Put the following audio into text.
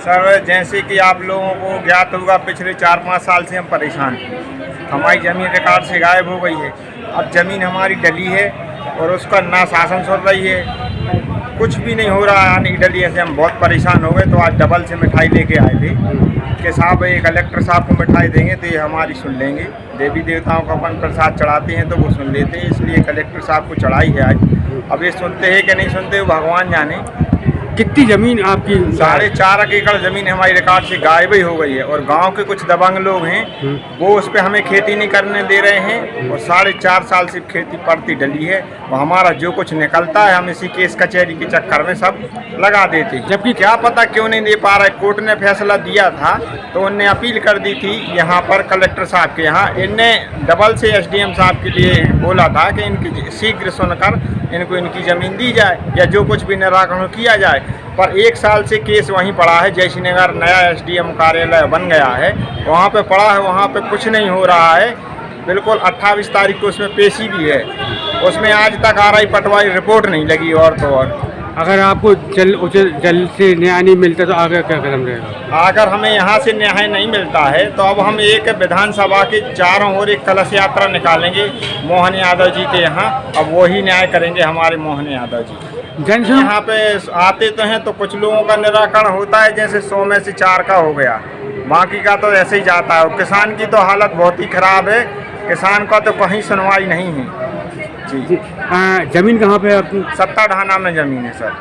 Sir जैसे कि आप लोगों को ज्ञात होगा, पिछले 4-5 साल से हम परेशान हैं। हमारी ज़मीन रिकॉर्ड से गायब हो गई है। अब ज़मीन हमारी डली है और उसका ना शासन सुन रही है, कुछ भी नहीं हो रहा है। यानी डली से हम बहुत परेशान हो गए, तो आज डबल से मिठाई लेके आए थे कि साहब ये कलेक्टर साहब को मिठाई देंगे तो ये हमारी सुन लेंगे। देवी देवताओं का अपन प्रसाद चढ़ाते हैं तो वो सुन लेते हैं, इसलिए कलेक्टर साहब को चढ़ाई है आज। अब ये सुनते हैं कि नहीं सुनते, वो भगवान जाने। कितनी जमीन आपकी? 4.5 एकड़ जमीन हमारी रिकॉर्ड से गायब ही हो गई है और गांव के कुछ दबंग लोग हैं, वो उस पर हमें खेती नहीं करने दे रहे हैं और 4.5 साल से खेती पड़ती डली है। वो हमारा जो कुछ निकलता है हम इसी केस कचहरी के चक्कर में सब लगा देते हैं, जबकि क्या पता क्यों नहीं दे पा रहे। कोर्ट ने फैसला दिया था तो उनने अपील कर दी थी यहाँ पर कलेक्टर साहब के यहाँ। इनने डबल से SDM साहब के लिए बोला था कि इनकी शीघ्र सुनकर इनको इनकी ज़मीन दी जाए या जो कुछ भी निराकरण किया जाए। पर 1 साल से केस वहीं पड़ा है। जयश्रीनगर नया SDM कार्यालय बन गया है, वहाँ पे पड़ा है, वहाँ पे कुछ नहीं हो रहा है। बिल्कुल 28 तारीख को उसमें पेशी भी है, उसमें आज तक RI पटवारी रिपोर्ट नहीं लगी। और तो और अगर आपको जल्द से न्याय नहीं मिलता तो आगे क्या कदम रहेगा? अगर हमें यहाँ से न्याय नहीं मिलता है तो अब हम एक विधानसभा के चारों ओर एक कलश यात्रा निकालेंगे मोहन यादव जी के यहाँ। अब वही न्याय करेंगे हमारे मोहन यादव जी। यहाँ पे आते तो हैं तो कुछ लोगों का निराकरण होता है, जैसे 100 में से 4 का हो गया, बाकी का तो ऐसे ही जाता है। किसान की तो हालत बहुत ही खराब है, किसान का तो कहीं सुनवाई नहीं है जी। जमीन कहाँ पे आपकी? 70 ढाना में ज़मीन है सर।